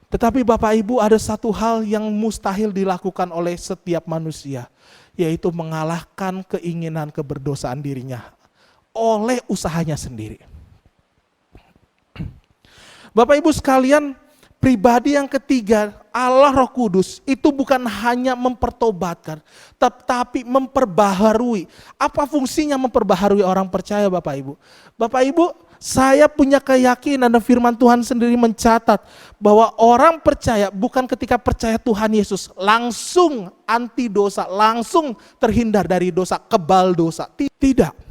Tetapi Bapak Ibu, ada satu hal yang mustahil dilakukan oleh setiap manusia, yaitu mengalahkan keinginan keberdosaan dirinya oleh usahanya sendiri. Bapak Ibu sekalian, Pribadi yang ketiga, Allah Roh Kudus itu bukan hanya mempertobatkan, tetapi memperbaharui. Apa fungsinya memperbaharui orang percaya, Bapak Ibu? Bapak Ibu, saya punya keyakinan dan firman Tuhan sendiri mencatat bahwa orang percaya bukan ketika percaya Tuhan Yesus langsung anti dosa, langsung terhindar dari dosa, kebal dosa. Tidak.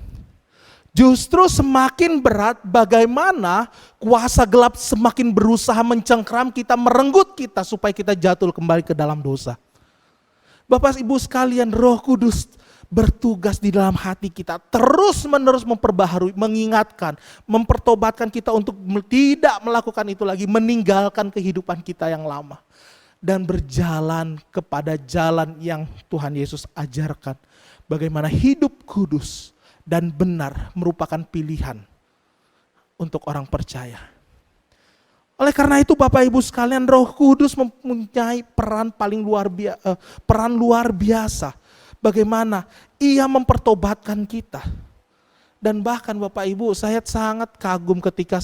Justru semakin berat bagaimana kuasa gelap semakin berusaha mencengkram kita, merenggut kita supaya kita jatuh kembali ke dalam dosa. Bapak Ibu sekalian, Roh Kudus bertugas di dalam hati kita, terus menerus memperbaharui, mengingatkan, mempertobatkan kita untuk tidak melakukan itu lagi, meninggalkan kehidupan kita yang lama dan berjalan kepada jalan yang Tuhan Yesus ajarkan. Bagaimana hidup kudus dan benar merupakan pilihan untuk orang percaya. Oleh karena itu Bapak Ibu sekalian, Roh Kudus mempunyai peran luar biasa. Bagaimana ia mempertobatkan kita. Dan bahkan Bapak Ibu, saya sangat kagum ketika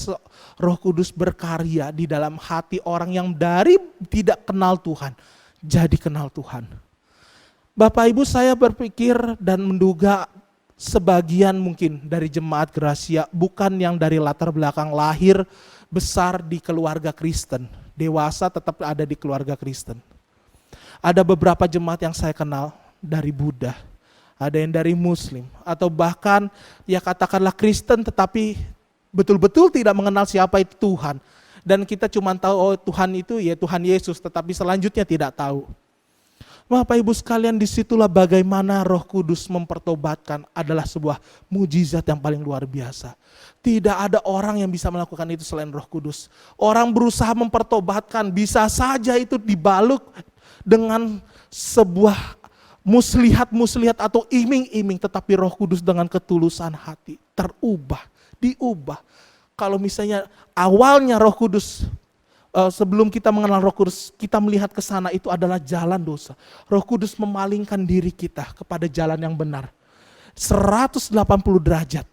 Roh Kudus berkarya di dalam hati orang yang dari tidak kenal Tuhan jadi kenal Tuhan. Bapak Ibu, saya berpikir dan menduga sebagian mungkin dari jemaat Gracia bukan yang dari latar belakang lahir besar di keluarga Kristen, dewasa tetap ada di keluarga Kristen. Ada beberapa jemaat yang saya kenal dari Buddha, ada yang dari Muslim, atau bahkan ya katakanlah Kristen tetapi betul-betul tidak mengenal siapa itu Tuhan. Dan kita cuma tahu oh Tuhan itu ya Tuhan Yesus, tetapi selanjutnya tidak tahu. Bapak Ibu sekalian, disitulah bagaimana Roh Kudus mempertobatkan adalah sebuah mujizat yang paling luar biasa. Tidak ada orang yang bisa melakukan itu selain Roh Kudus. Orang berusaha mempertobatkan, bisa saja itu dibalut dengan sebuah muslihat atau iming-iming, tetapi Roh Kudus dengan ketulusan hati diubah. Kalau misalnya awalnya Roh Kudus, sebelum kita mengenal Roh Kudus, kita melihat ke sana itu adalah jalan dosa. Roh Kudus memalingkan diri kita kepada jalan yang benar. 180 derajat.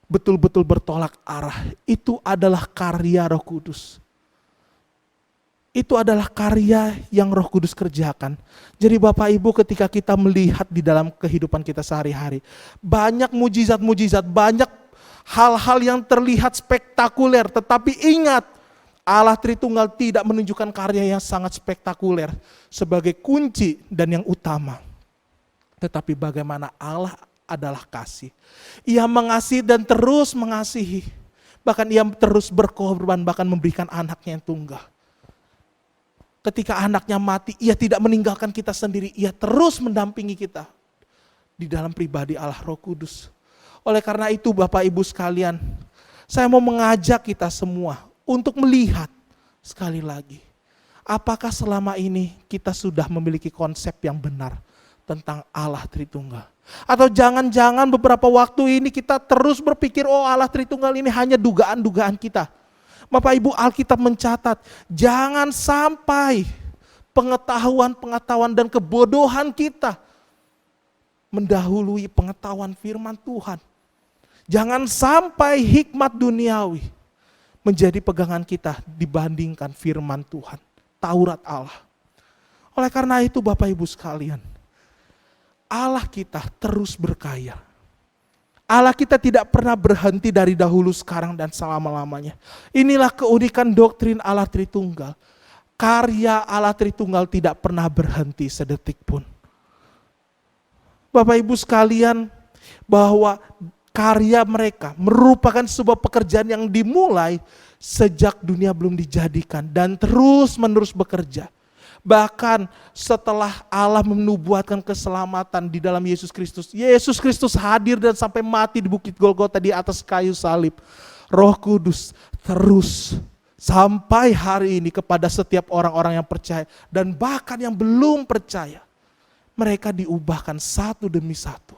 Betul-betul bertolak arah. Itu adalah karya Roh Kudus. Itu adalah karya yang Roh Kudus kerjakan. Jadi Bapak Ibu, ketika kita melihat di dalam kehidupan kita sehari-hari, banyak mujizat-mujizat, banyak hal-hal yang terlihat spektakuler, tetapi ingat, Allah Tritunggal tidak menunjukkan karya yang sangat spektakuler sebagai kunci dan yang utama. Tetapi bagaimana Allah adalah kasih. Ia mengasihi dan terus mengasihi. Bahkan ia terus berkorban, bahkan memberikan anaknya yang tunggal. Ketika anaknya mati, ia tidak meninggalkan kita sendiri. Ia terus mendampingi kita di dalam pribadi Allah Roh Kudus. Oleh karena itu Bapak Ibu sekalian, saya mau mengajak kita semua untuk melihat sekali lagi, apakah selama ini kita sudah memiliki konsep yang benar tentang Allah Tritunggal? Atau jangan-jangan beberapa waktu ini kita terus berpikir, oh Allah Tritunggal ini hanya dugaan-dugaan kita. Bapak Ibu, Alkitab mencatat, jangan sampai pengetahuan dan kebodohan kita mendahului pengetahuan firman Tuhan. Jangan sampai hikmat duniawi menjadi pegangan kita dibandingkan firman Tuhan, Taurat Allah. Oleh karena itu Bapak Ibu sekalian, Allah kita terus berkarya. Allah kita tidak pernah berhenti dari dahulu, sekarang, dan selama-lamanya. Inilah keunikan doktrin Allah Tritunggal. Karya Allah Tritunggal tidak pernah berhenti sedetik pun. Bapak Ibu sekalian, bahwa karya mereka merupakan sebuah pekerjaan yang dimulai sejak dunia belum dijadikan dan terus menerus bekerja. Bahkan setelah Allah menubuatkan keselamatan di dalam Yesus Kristus. Yesus Kristus hadir dan sampai mati di Bukit Golgota di atas kayu salib. Roh Kudus terus sampai hari ini kepada setiap orang-orang yang percaya dan bahkan yang belum percaya. Mereka diubahkan satu demi satu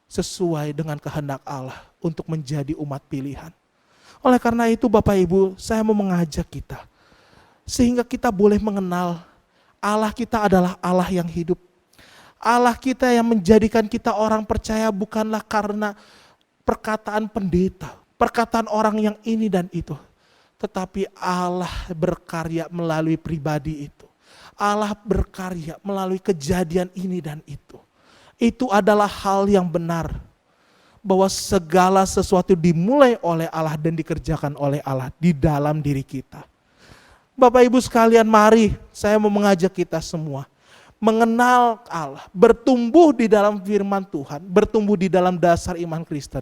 sesuai dengan kehendak Allah untuk menjadi umat pilihan. Oleh karena itu Bapak Ibu, saya mau mengajak kita sehingga kita boleh mengenal Allah kita adalah Allah yang hidup. Allah kita yang menjadikan kita orang percaya bukanlah karena perkataan pendeta, perkataan orang yang ini dan itu, Tetapi Allah berkarya melalui pribadi itu. Allah berkarya melalui kejadian ini dan itu. Itu adalah hal yang benar. Bahwa segala sesuatu dimulai oleh Allah dan dikerjakan oleh Allah di dalam diri kita. Bapak Ibu sekalian, mari saya mau mengajak kita semua mengenal Allah, bertumbuh di dalam firman Tuhan, bertumbuh di dalam dasar iman Kristen.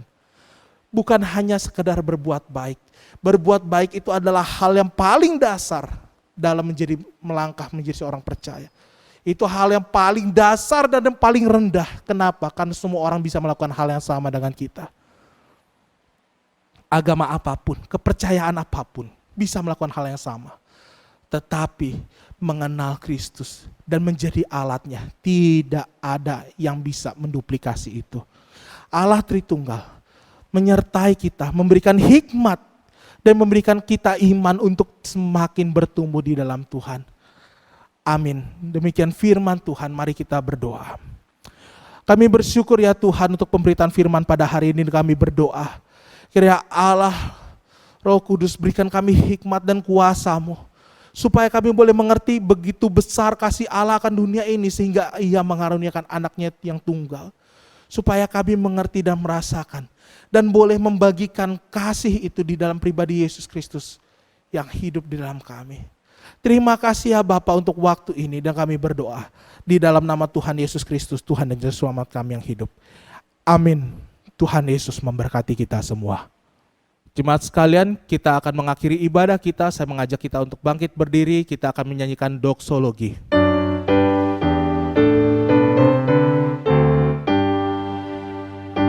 Bukan hanya sekedar berbuat baik. Berbuat baik itu adalah hal yang paling dasar dalam melangkah menjadi seorang percaya. Itu hal yang paling dasar dan yang paling rendah. Kenapa? Karena semua orang bisa melakukan hal yang sama dengan kita. Agama apapun, kepercayaan apapun bisa melakukan hal yang sama. Tetapi mengenal Kristus dan menjadi alatnya, tidak ada yang bisa menduplikasi itu. Allah Tritunggal menyertai kita, memberikan hikmat dan memberikan kita iman untuk semakin bertumbuh di dalam Tuhan. Amin. Demikian firman Tuhan, mari kita berdoa. Kami bersyukur ya Tuhan untuk pemberitaan firman pada hari ini. Kami berdoa, kiranya Allah Roh Kudus berikan kami hikmat dan kuasa-Mu, supaya kami boleh mengerti begitu besar kasih Allah akan dunia ini, sehingga Ia mengaruniakan anaknya yang tunggal. Supaya kami mengerti dan merasakan, dan boleh membagikan kasih itu di dalam pribadi Yesus Kristus yang hidup di dalam kami. Terima kasih ya Bapa untuk waktu ini, dan kami berdoa di dalam nama Tuhan Yesus Kristus, Tuhan dan Juru Selamat kami yang hidup. Amin. Tuhan Yesus memberkati kita semua. Jemaat sekalian, kita akan mengakhiri ibadah kita. Saya mengajak kita untuk bangkit berdiri. Kita akan menyanyikan doksologi.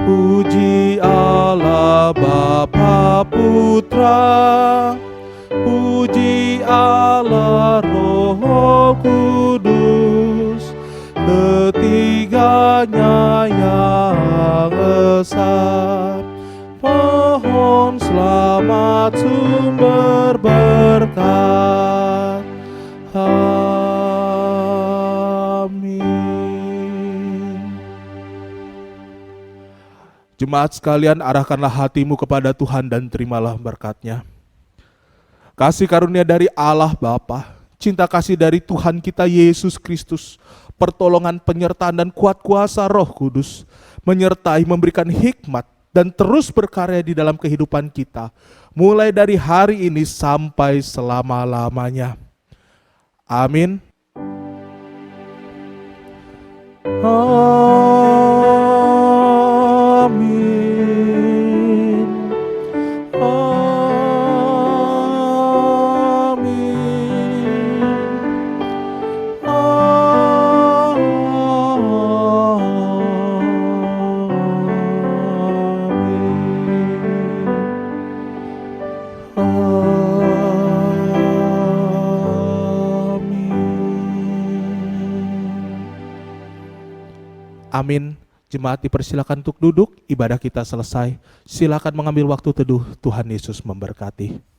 Puji Allah Bapa Putra, puji Allah Roh Kudus, ketiganya yang esa. Pohon selamat sumber berkat. Amin. Jemaat sekalian, arahkanlah hatimu kepada Tuhan dan terimalah berkat-Nya. Kasih karunia dari Allah Bapa, cinta kasih dari Tuhan kita Yesus Kristus, pertolongan, penyertaan dan kuat kuasa Roh Kudus menyertai, memberikan hikmat dan terus berkarya di dalam kehidupan kita, mulai dari hari ini sampai selama-lamanya. Amin. Amin. Amin. Jemaat dipersilakan untuk duduk, ibadah kita selesai. Silakan mengambil waktu teduh. Tuhan Yesus memberkati.